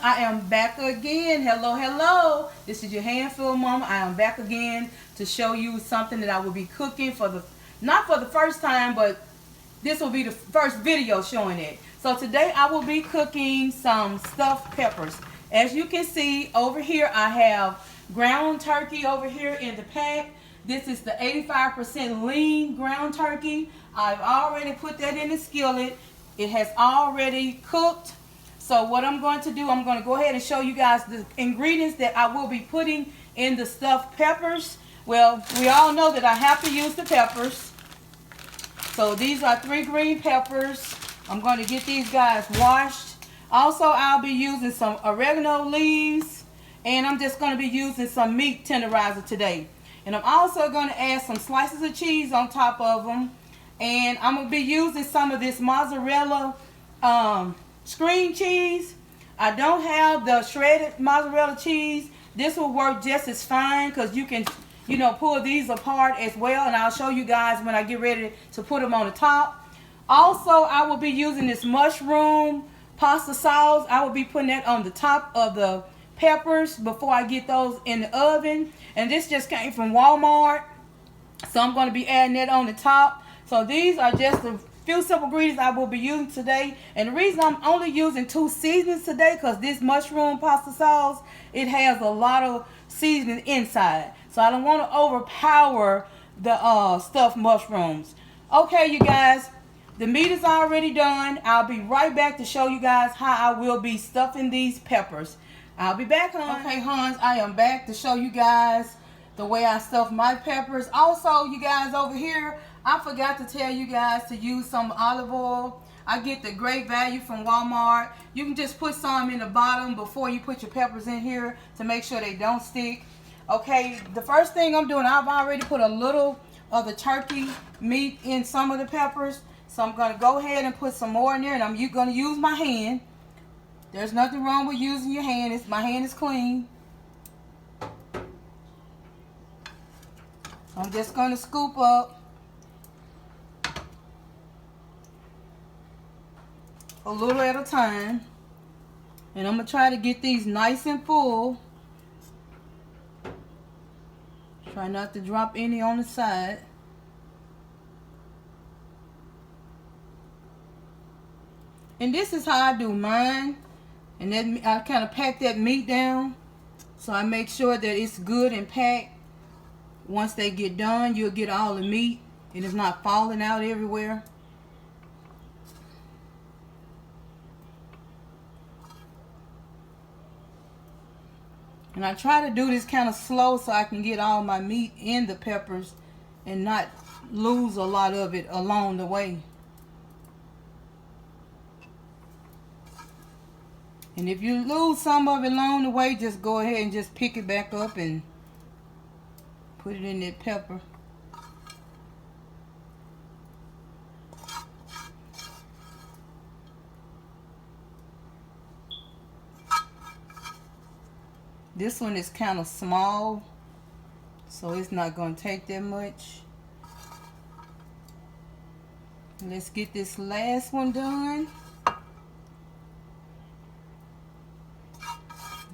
I am back again. Hello, hello. This is your handful mama. I am back again to show you something that I will be cooking for the, not for the first time, but this will be the first video showing it. So today I will be cooking some stuffed peppers. As you can see over here, I have ground turkey over here in the pack. This is the 85% lean ground turkey. I've already put that in the skillet. It has already cooked. So what I'm going to do, I'm going to go ahead and show you guys the ingredients that I will be putting in the stuffed peppers. Well, we all know that I have to use the peppers. So these are 3 green peppers. I'm going to get these guys washed. Also, I'll be using some oregano leaves. And I'm just going to be using some meat tenderizer today. And I'm also going to add some slices of cheese on top of them. And I'm going to be using some of this mozzarella screen cheese. I don't have the shredded mozzarella cheese. This will work just as fine because you can, you know, pull these apart as well. And I'll show you guys when I get ready to put them on the top. Also, I will be using this mushroom pasta sauce. I will be putting that on the top of the peppers before I get those in the oven. And this just came from Walmart. So I'm going to be adding that on the top. So these are just the few simple ingredients I will be using today. And the reason I'm only using 2 seasonings today, because this mushroom pasta sauce, it has a lot of seasoning inside. So I don't want to overpower the stuffed mushrooms. Okay, you guys, the meat is already done. I'll be right back to show you guys how I will be stuffing these peppers. I'll be back, hon. Okay, hons, I am back to show you guys the way I stuff my peppers. Also, you guys over here, I forgot to tell you guys to use some olive oil. I get the great value from Walmart. You can just put some in the bottom before you put your peppers in here to make sure they don't stick. Okay, the first thing I'm doing, I've already put a little of the turkey meat in some of the peppers. So I'm going to go ahead and put some more in there, and I'm going to use my hand. There's nothing wrong with using your hand. My hand is clean. I'm just going to scoop up a little at a time. And I'm going to try to get these nice and full. Try not to drop any on the side. And this is how I do mine. And then I kind of pack that meat down. So I make sure that it's good and packed. Once they get done, you'll get all the meat. And it's not falling out everywhere. And I try to do this kind of slow so I can get all my meat in the peppers and not lose a lot of it along the way. And if you lose some of it along the way, just go ahead and just pick it back up and put it in that pepper. This one is kind of small, so it's not going to take that much. Let's get this last one done.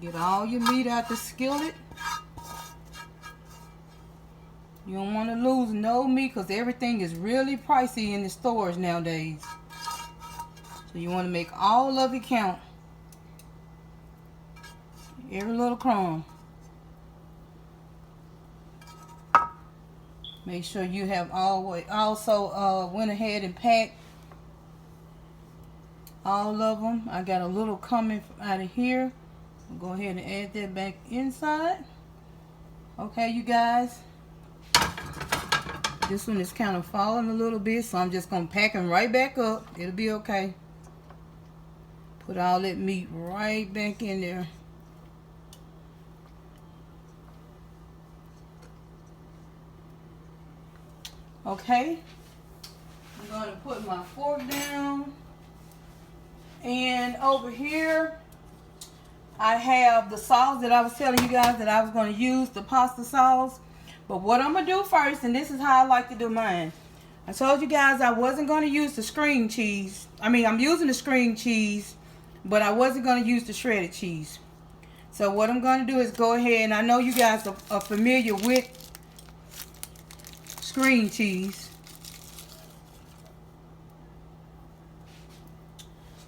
Get all your meat out the skillet. You don't want to lose no meat because everything is really pricey in the stores nowadays. So you want to make all of it count. Every little crumb. Make sure you have also went ahead and packed all of them. I got a little coming out of here. I'll go ahead and add that back inside. Okay, you guys. This one is kind of falling a little bit, so I'm just going to pack them right back up. It'll be okay. Put all that meat right back in there. Okay, I'm going to put my fork down, and over here I have the sauce that I was telling you guys that I was going to use, the pasta sauce. But what I'm going to do first, and this is how I like to do mine. I told you guys I wasn't going to use the string cheese. I'm using the string cheese but I wasn't going to use the shredded cheese. So what I'm going to do is go ahead, and I know you guys are familiar with screen cheese.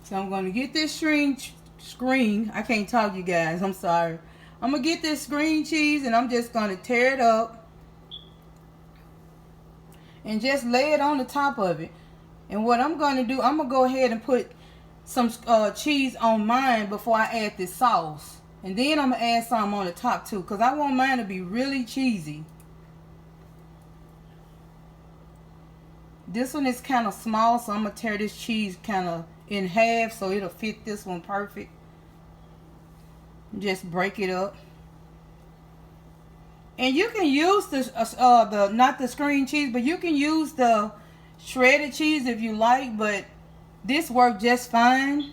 So I'm going to get this I can't talk, you guys, I'm sorry. I'm going to get this screen cheese, and I'm just going to tear it up and just lay it on the top of it. And what I'm going to do, I'm going to go ahead and put some cheese on mine before I add this sauce. And then I'm going to add some on the top too, because I want mine to be really cheesy. This one is kind of small, so I'm going to tear this cheese kind of in half so it'll fit this one perfect. Just break it up. And you can use the not the screen cheese, but you can use the shredded cheese if you like, but this worked just fine.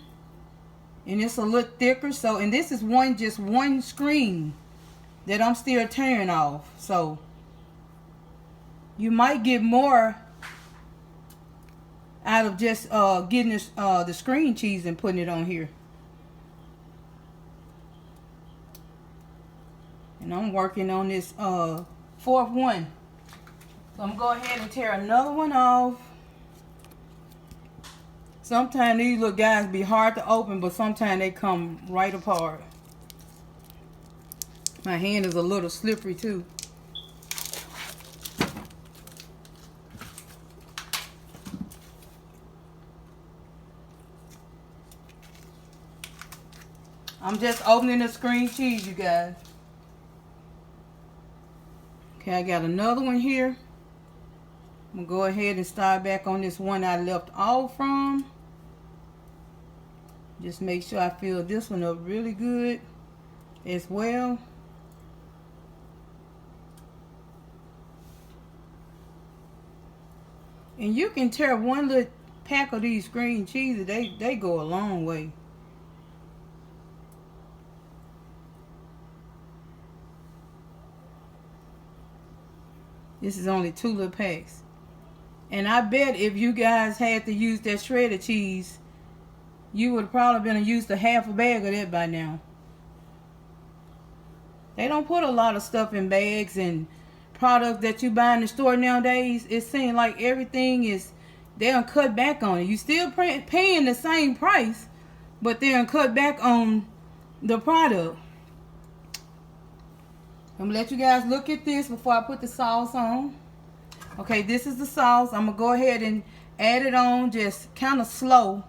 And it's a little thicker, so, and this is just one screen that I'm still tearing off. So you might get more out of just getting this, the screen cheese and putting it on here. And I'm working on this fourth one. So I'm gonna go ahead and tear another one off. Sometimes these little guys be hard to open, but sometimes they come right apart. My hand is a little slippery too. I'm just opening the screen cheese, you guys. Okay, I got another one here. I'm gonna go ahead and start back on this one I left off from. Just make sure I fill this one up really good as well. And you can tear one little pack of these green cheeses. They go a long way. This is only 2 little packs. And I bet if you guys had to use that shredded cheese, you would have probably been used to half a bag of that by now. They don't put a lot of stuff in bags and products that you buy in the store nowadays. It seems like everything is, they're cut back on it. You still paying the same price, but they're cut back on the product. I'm gonna let you guys look at this before I put the sauce on. Okay, this is the sauce. I'm gonna go ahead and add it on just kind of slow.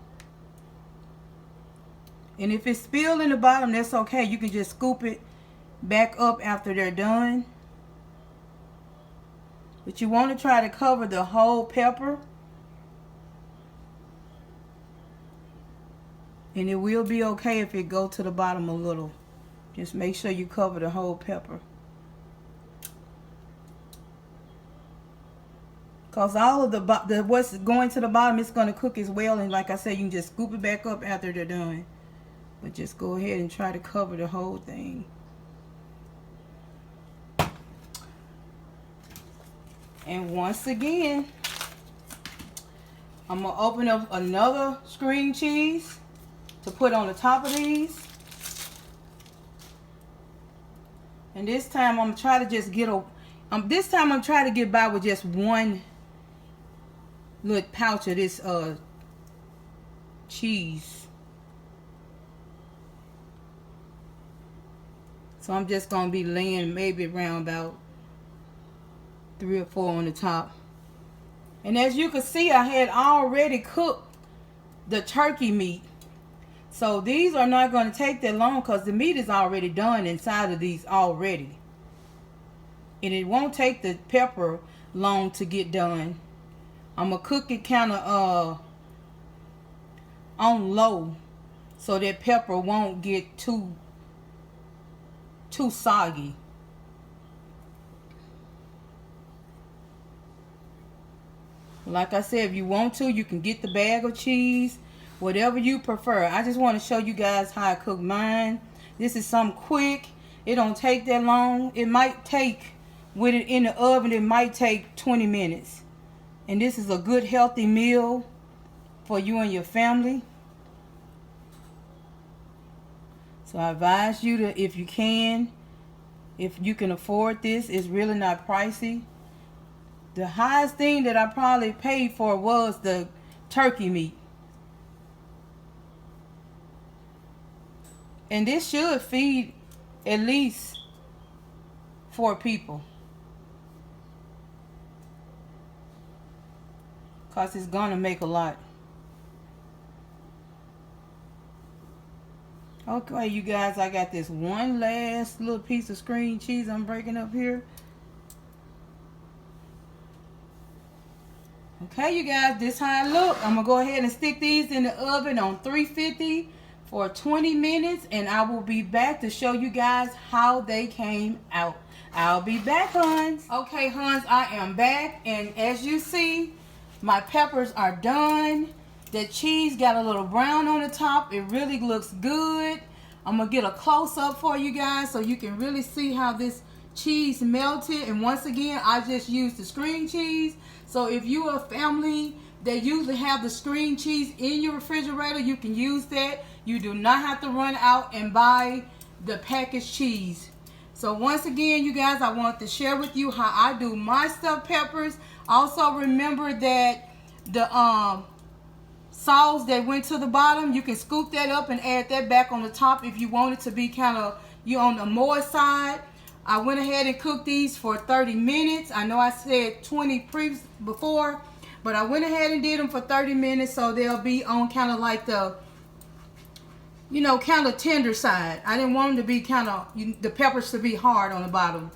And if it's spilled in the bottom, that's okay. You can just scoop it back up after they're done. But you want to try to cover the whole pepper. And it will be okay if it go to the bottom a little. Just make sure you cover the whole pepper. Because all of the what's going to the bottom is going to cook as well. And like I said, you can just scoop it back up after they're done. But just go ahead and try to cover the whole thing. And once again, I'm going to open up another screen cheese to put on the top of these. And this time I'm going to try to just get this time I'm trying to get by with just one little pouch of this cheese. So I'm just going to be laying maybe around about 3 or 4 on the top. And as you can see, I had already cooked the turkey meat. So these are not going to take that long because the meat is already done inside of these already. And it won't take the pepper long to get done. I'm going to cook it kind of on low so that pepper won't get too soggy. Like I said, if you want to, you can get the bag of cheese, whatever you prefer. I just want to show you guys how I cook mine. This is something quick. It don't take that long. It might take, with it in the oven, it might take 20 minutes. And this is a good healthy meal for you and your family. So I advise you to, if you can afford this, it's really not pricey. The highest thing that I probably paid for was the turkey meat. And this should feed at least 4 people. Because it's going to make a lot. Okay, you guys, I got this one last little piece of string cheese I'm breaking up here. Okay, you guys, this how it look. I'm going to go ahead and stick these in the oven on 350 for 20 minutes. And I will be back to show you guys how they came out. I'll be back, Hans. Okay, Hans, I am back. And as you see, my peppers are done. The cheese got a little brown on the top. It really looks good. I'm going to get a close-up for you guys so you can really see how this cheese melted. And once again, I just used the string cheese. So if you're a family that usually have the string cheese in your refrigerator, you can use that. You do not have to run out and buy the packaged cheese. So once again, you guys, I want to share with you how I do my stuffed peppers. Also remember that the sauce that went to the bottom, you can scoop that up and add that back on the top if you want it to be kind of, you on the moist side. I went ahead and cooked these for 30 minutes. I know I said 20 before, but I went ahead and did them for 30 minutes so they'll be on kind of like the, you know, kind of tender side. I didn't want them to be kind of, the peppers to be hard on the bottom.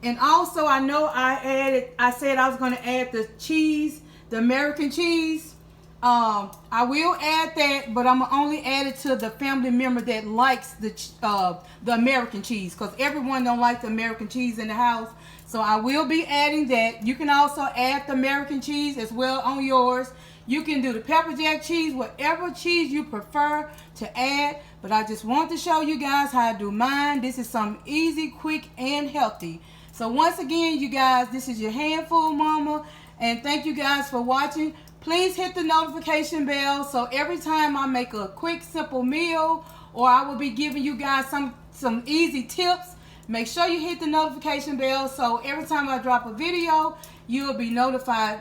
And also I know I said I was going to add the cheese, the American cheese. I will add that, but I'm only add it to the family member that likes the American cheese, because everyone don't like the American cheese in the house. So I will be adding that. You can also add the American cheese as well on yours. You can do the pepper jack cheese, whatever cheese you prefer to add. But I just want to show you guys how I do mine. This is something easy, quick, and healthy. So once again, you guys, this is your Handful Mama, and thank you guys for watching. Please hit the notification bell so every time I make a quick, simple meal, or I will be giving you guys some easy tips, make sure you hit the notification bell so every time I drop a video, you'll be notified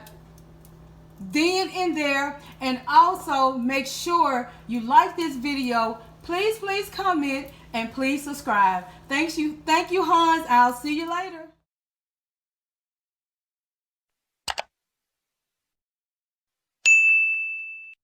then and there. And also make sure you like this video. Please comment and please subscribe. Thank you, Hans. I'll see you later.